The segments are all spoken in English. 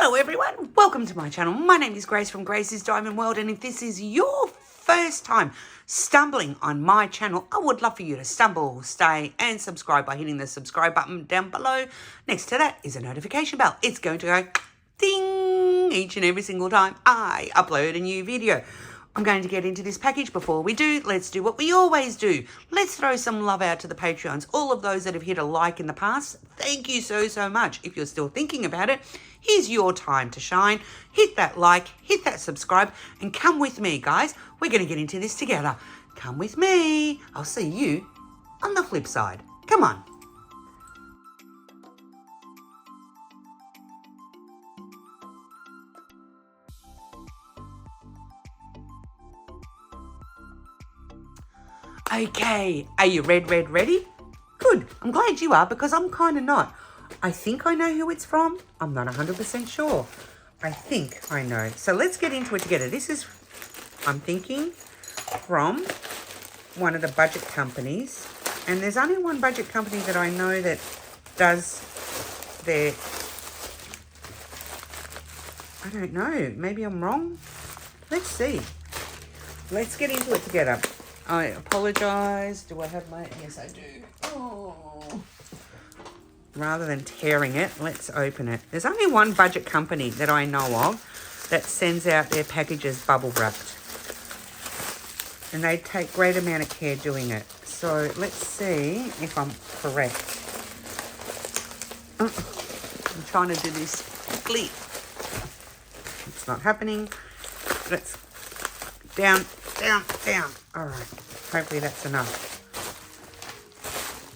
Hello everyone, welcome to my channel. My name is Grace from Grace's Diamond World, and if this is your first time stumbling on my channel, I would love for you to stumble, stay and subscribe by hitting the subscribe button down below. Next to that is a notification bell. It's going to go ding each and every single time I upload a new video. I'm going to get into this package. Before we do, let's do what we always do. Let's throw some love out to the Patreons. All of those that have hit a like in the past, thank you so much. If you're still thinking about it, here's your time to shine. Hit that like, hit that subscribe, and come with me, guys. We're going to get into this together. Come with me. I'll see you on the flip side. Come on. Okay, are you ready? Good, I'm glad you are, because I'm kind of not. I think I know who it's from. I'm not 100% sure. I think I know. So let's get into it together. This is, I'm thinking, from one of the budget companies. And there's only one budget company that I know that does their, I don't know, maybe I'm wrong. Let's see. Let's get into it together. I apologise. Do I have my... Yes, I do. Oh. Rather than tearing it, let's open it. There's only one budget company that I know of that sends out their packages bubble wrapped. And they take great amount of care doing it. So let's see if I'm correct. I'm trying to do this quickly. It's not happening. Let's... Down. All right. Hopefully that's enough.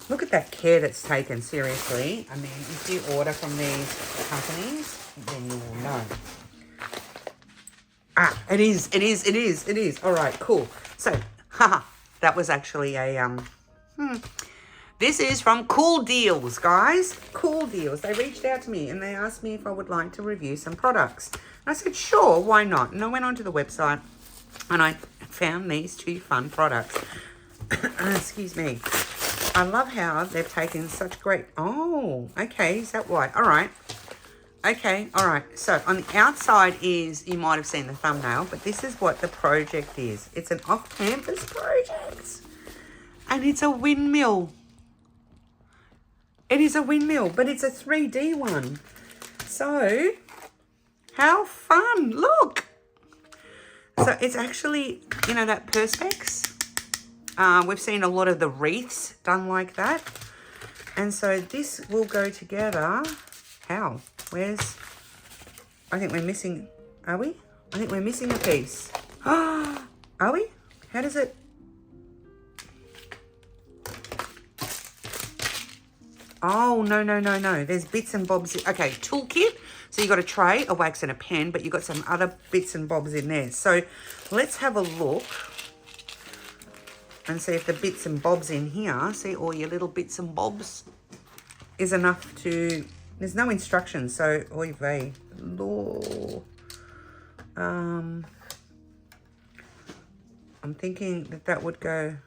Look at that care that's taken, seriously. I mean, if you order from these companies, then you will know. Ah, it is. All right, cool. So, haha, that was actually a, This is from Cool Deals, guys. Cool Deals. They reached out to me and they asked me if I would like to review some products. And I said, sure, why not? And I went onto the website and I found these two fun products. Excuse me. I love how they've taken such great... Oh, okay. Is that why? All right. Okay. All right. So on the outside is... You might have seen the thumbnail, but this is what the project is. It's an off-campus project. And it's a windmill. It is a windmill, but it's a 3D one. So, how fun. Look. So it's actually, you know, that Perspex. We've seen a lot of the wreaths done like that. And so this will go together. How? Where's... I think we're missing... Are we? I think we're missing a piece. Are we? How does it... Oh, no. There's bits and bobs. Okay, toolkit. So you've got a tray, a wax and a pen, but you've got some other bits and bobs in there. So let's have a look and see if the bits and bobs in here, see all your little bits and bobs, is enough to... There's no instructions, so oy vey. Law. I'm thinking that that would go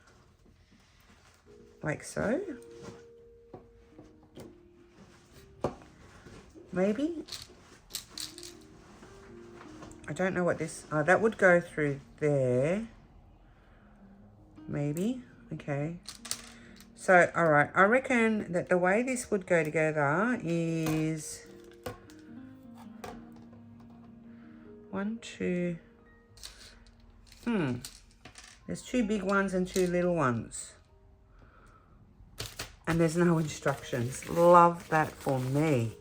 like so. Maybe. I don't know what this... Oh, that would go through there. Maybe. Okay. So, all right. I reckon that the way this would go together is... 1, 2... There's 2 big ones and 2 little ones. And there's no instructions. Love that for me.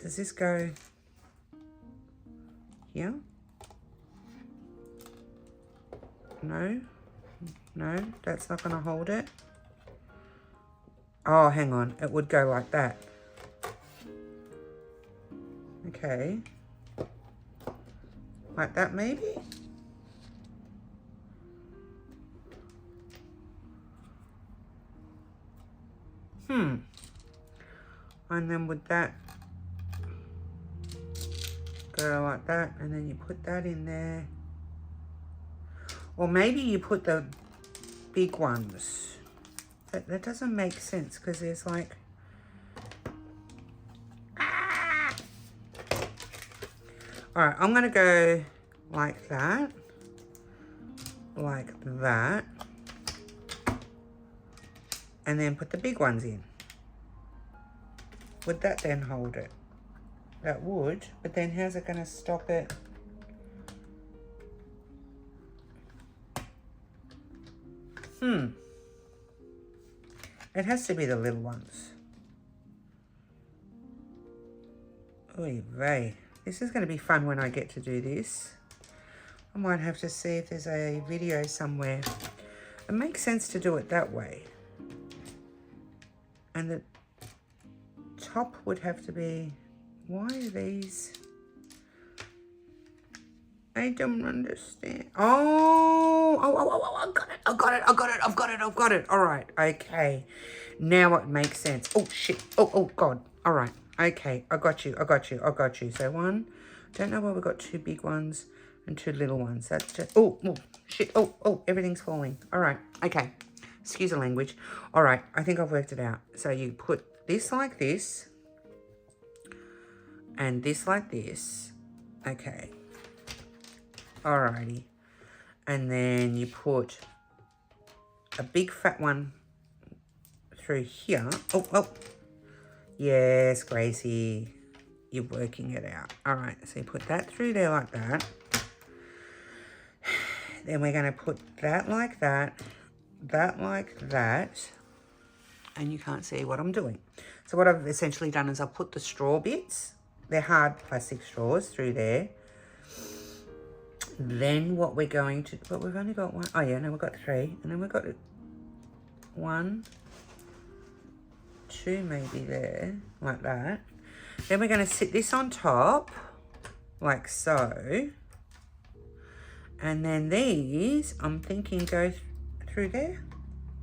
Does this go here? No, that's not going to hold it. Oh, hang on. It would go like that. Okay. Like that, maybe? And then would that go like that, and then you put that in there. Or maybe you put the big ones. That doesn't make sense because there's like All right, I'm gonna go like that, and then put the big ones in. Would that then hold it? That would, but then how's it gonna stop it? It has to be the little ones. Oy vey. This is going to be fun when I get to do this. I might have to see if there's a video somewhere. It makes sense to do it that way. And the top would have to be... Why are these... I don't understand. Oh, I got it. All right, okay. Now it makes sense. Oh, shit. Oh, God. All right. Okay, I got you. So one, don't know why we've got two big ones and two little ones. That's just, oh, shit. Oh, everything's falling. All right, okay. Excuse the language. All right, I think I've worked it out. So you put this like this and this like this. Okay. Alrighty. And then you put a big fat one through here. Oh. Yes, Gracie. You're working it out. Alright, so you put that through there like that. Then we're going to put that like that. That like that. And you can't see what I'm doing. So what I've essentially done is I've put the straw bits. They're hard plastic straws through there. Then what we're going to... But we've only got one. Oh, yeah, no, we've got three. And then we've got 1, 2 maybe there. Like that. Then we're going to sit this on top. Like so. And then these, I'm thinking, go through there.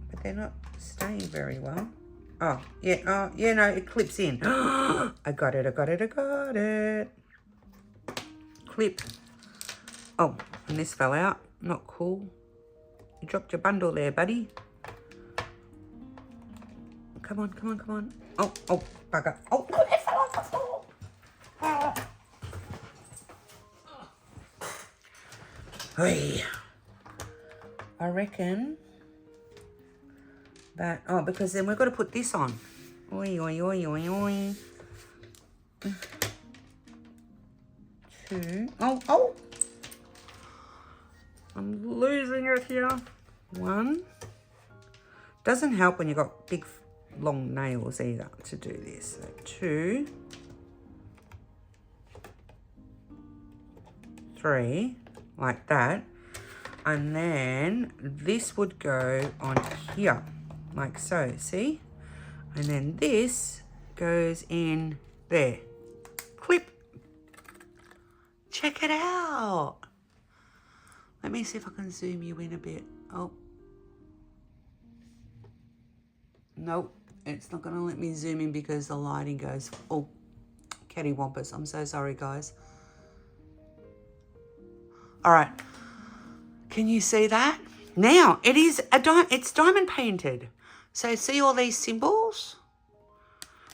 But they're not staying very well. Oh, yeah. Oh, yeah, no, it clips in. I got it. Clip. Oh, and this fell out. Not cool. You dropped your bundle there, buddy. Come on. Oh, bugger. Oh, look, it fell off the floor. Hey. I reckon that... Oh, because then we've got to put this on. Oi. 2. Oh. I'm losing it here. 1. Doesn't help when you've got big, long nails either to do this. So 2. 3. Like that. And then this would go on here. Like so. See? And then this goes in there. Clip. Check it out. Let me see if I can zoom you in a bit. Oh. Nope. It's not going to let me zoom in because the lighting goes... Oh, cattywampus. I'm so sorry, guys. All right. Can you see that? Now, it's diamond painted. So see all these symbols?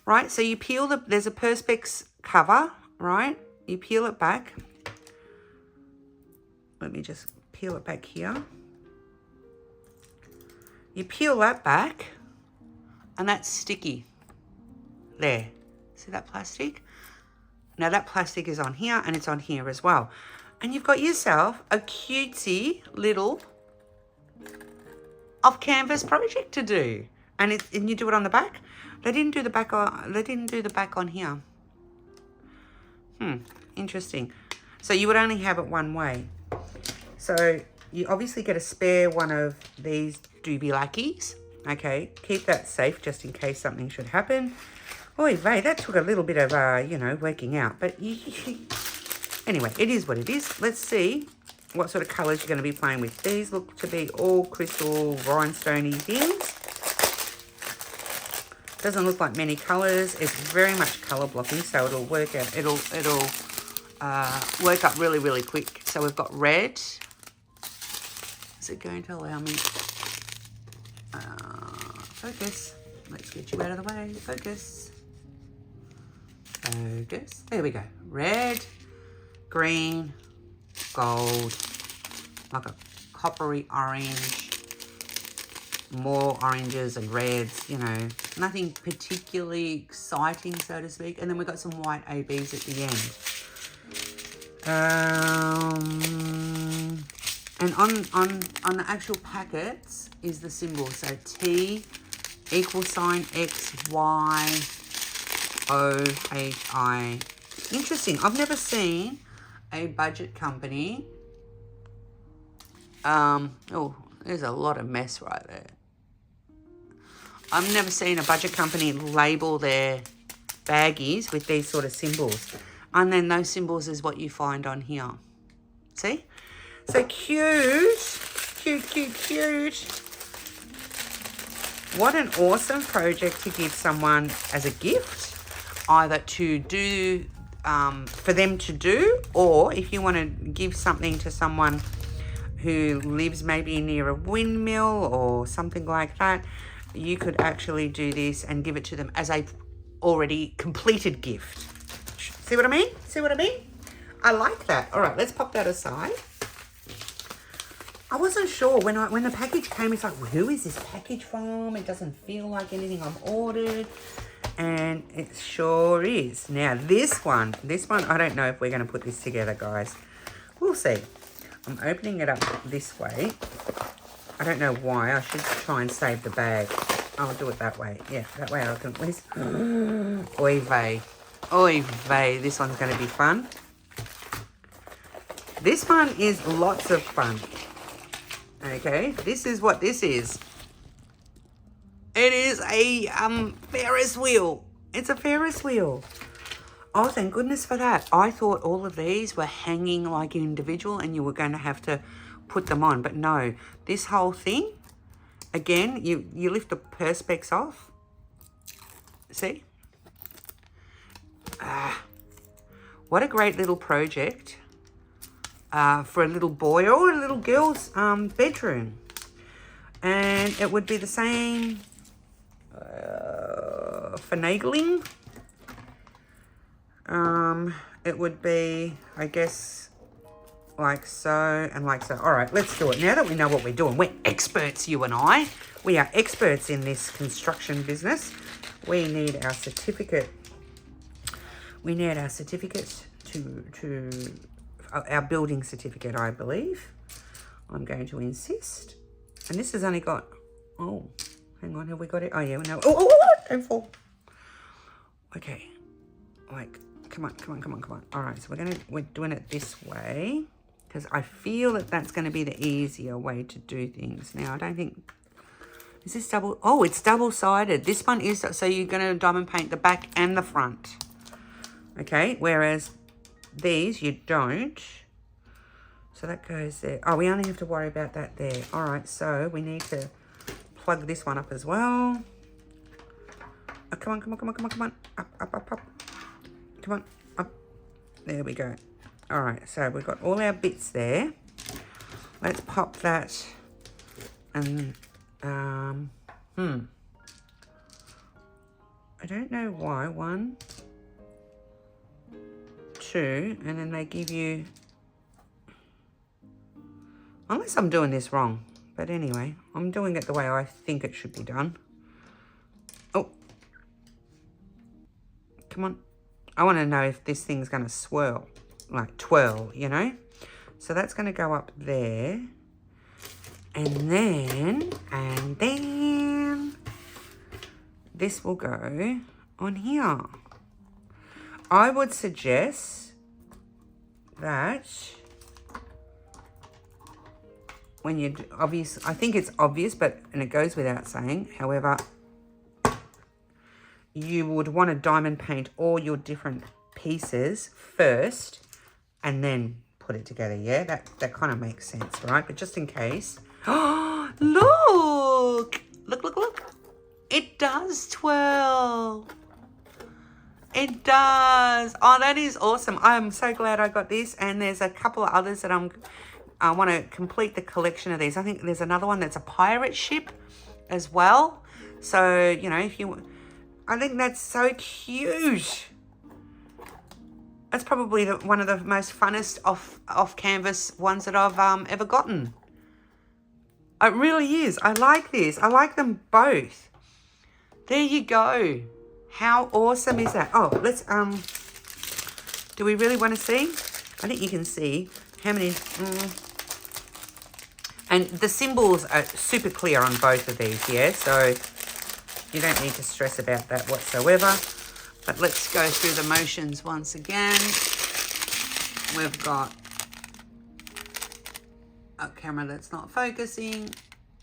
Right? So you peel there's a Perspex cover, right? You peel it back. Let me just peel it back here. You peel that back and that's sticky. There. See that plastic? Now that plastic is on here and it's on here as well. And you've got yourself a cutesy little off-canvas project to do. And you do it on the back. They didn't do the back on here. Interesting. So you would only have it one way. So you obviously get a spare one of these doobie lackeys. Okay, keep that safe just in case something should happen. Oy vey, that took a little bit of, working out. But anyway, it is what it is. Let's see what sort of colours you're going to be playing with. These look to be all crystal rhinestoney things. Doesn't look like many colours. It's very much colour blocking, so it'll work out. It'll work up really, really quick. So we've got red. Is it going to allow me? Focus. Let's get you out of the way. Focus. There we go. Red, green, gold, like a coppery orange, more oranges and reds, you know, nothing particularly exciting, so to speak. And then we've got some white ABs at the end. And on the actual packets is the symbol. So T = X, Y, O, H, I. Interesting. I've never seen a budget company. Oh, there's a lot of mess right there. I've never seen a budget company label their baggies with these sort of symbols. And then those symbols is what you find on here. See? So cute. Cute, cute, cute. What an awesome project to give someone as a gift. Either to do, for them to do, or if you want to give something to someone who lives maybe near a windmill or something like that, you could actually do this and give it to them as a already completed gift. See what I mean? See what I mean? I like that. All right, let's pop that aside. I wasn't sure when the package came. It's like, well, who is this package from? It doesn't feel like anything I've ordered, and it sure is. Now this one, I don't know if we're going to put this together, guys. We'll see. I'm opening it up this way. I don't know why. I should try and save the bag. I'll do it that way. Yeah, that way I can at least. Oy vey. Oy vey. This one's going to be fun. This one is lots of fun. Okay, this is what this is. It is a Ferris wheel. It's a Ferris wheel. Oh, thank goodness for that. I thought all of these were hanging like individual and you were going to have to put them on. But no, this whole thing, again, you lift the perspex off. See? What a great little project. For a little boy or a little girl's bedroom. And it would be the same finagling. It would be, I guess, like so and like so. All right, let's do it. Now that we know what we're doing, we're experts, you and I. We are experts in this construction business. We need our certificate. We need our certificate to our building certificate, I believe. I'm going to insist. And this has only got, oh, hang on, have we got it? Oh, yeah, no. Oh, don't fall. Okay, like, come on. All right, so we're doing it this way because I feel that that's going to be the easier way to do things. Now, I don't think, is this double? Oh, it's double-sided. This one is, so you're going to diamond paint the back and the front. Okay, whereas these you don't. So that goes there. Oh, we only have to worry about that there. All right, so we need to plug this one up as well. Oh, come on. Up. Come on, up. There we go. All right, so we've got all our bits there. Let's pop that. And, I don't know why. 1, 2, and then they give you, unless I'm doing this wrong, but anyway, I'm doing it the way I think it should be done. Oh, come on. I want to know if this thing's going to swirl, like twirl, you know? So that's going to go up there. And then this will go on here. I would suggest that when you obvious, I think it's obvious, and it goes without saying. However, you would want to diamond paint all your different pieces first, and then put it together. Yeah, that kind of makes sense, right? But just in case, oh, look! It does twirl. It does. Oh, that is awesome. I'm so glad I got this. And there's a couple of others that I want to complete the collection of these. I think there's another one that's a pirate ship as well. So, you know, I think that's so cute. That's probably one of the most funnest off canvas ones that I've ever gotten. It really is. I like this. I like them both. There you go. How awesome is that? Oh, let's do we really want to see? I think you can see how many and the symbols are super clear on both of these, yeah? So you don't need to stress about that whatsoever. But let's go through the motions once again. We've got a camera that's not focusing.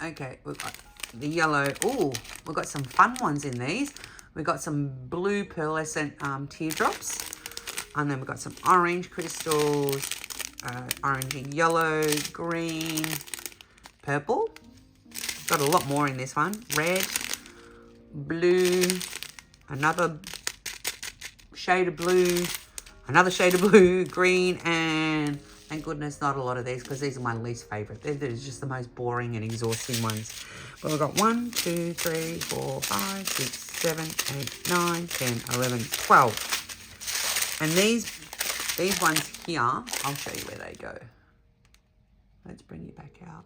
Okay, we've got the yellow. Oh, we've got some fun ones in these. We've got some blue pearlescent teardrops. And then we've got some orange crystals, orange and yellow, green, purple. Got a lot more in this one. Red, blue, another shade of blue, another shade of blue, green, and thank goodness not a lot of these because these are my least favourite. They're just the most boring and exhausting ones. But we've got 1, 2, 3, 4, 5, 6, 7, 8, 9, 10, 11, 12. And these ones here, I'll show you where they go. Let's bring you back out.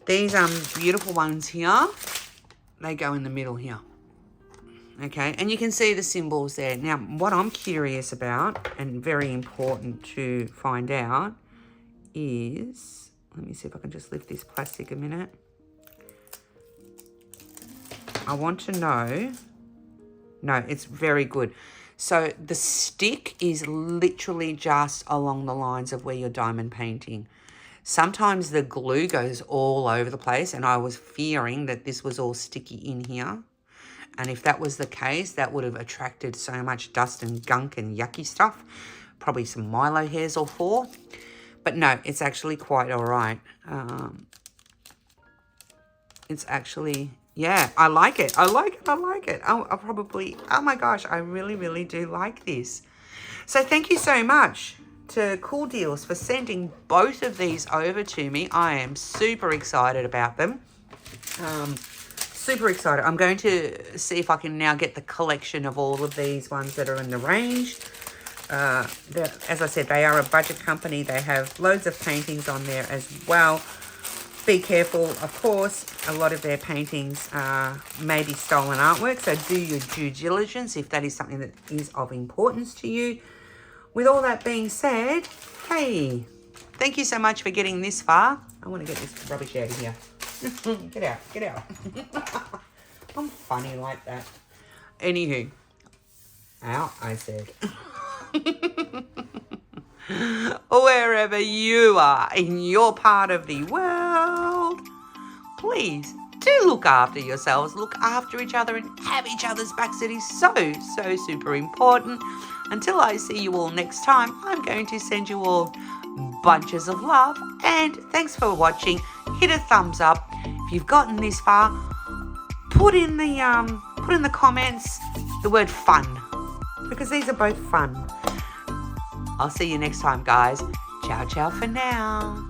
These beautiful ones here, they go in the middle here. Okay, and you can see the symbols there. Now, what I'm curious about and very important to find out is, let me see if I can just lift this plastic a minute. I want to know, no, it's very good. So the stick is literally just along the lines of where you're diamond painting. Sometimes the glue goes all over the place, and I was fearing that this was all sticky in here. And if that was the case, that would have attracted so much dust and gunk and yucky stuff. Probably some Milo hairs or 4. But no, it's actually quite all right. It's actually, yeah, I like it. I like it. I like it. I'll probably, oh my gosh, I really, really do like this. So thank you so much to Cool Deals for sending both of these over to me. I am super excited about them. Super excited. I'm going to see if I can now get the collection of all of these ones that are in the range. As I said, they are a budget company. They have loads of paintings on there as well. Be careful, of course. A lot of their paintings may be stolen artwork, so do your due diligence if that is something that is of importance to you. With all that being said, hey, thank you so much for getting this far. I want to get this rubbish out of here. Get out, get out. I'm funny like that. Anywho, out, I said. Wherever you are in your part of the world, please do look after yourselves, look after each other and have each other's backs. It is so, so super important. Until I see you all next time, I'm going to send you all bunches of love, and thanks for watching. Hit a thumbs up if you've gotten this far. Put in the comments the word fun, because these are both fun. I'll see you next time, guys. Ciao, ciao for now.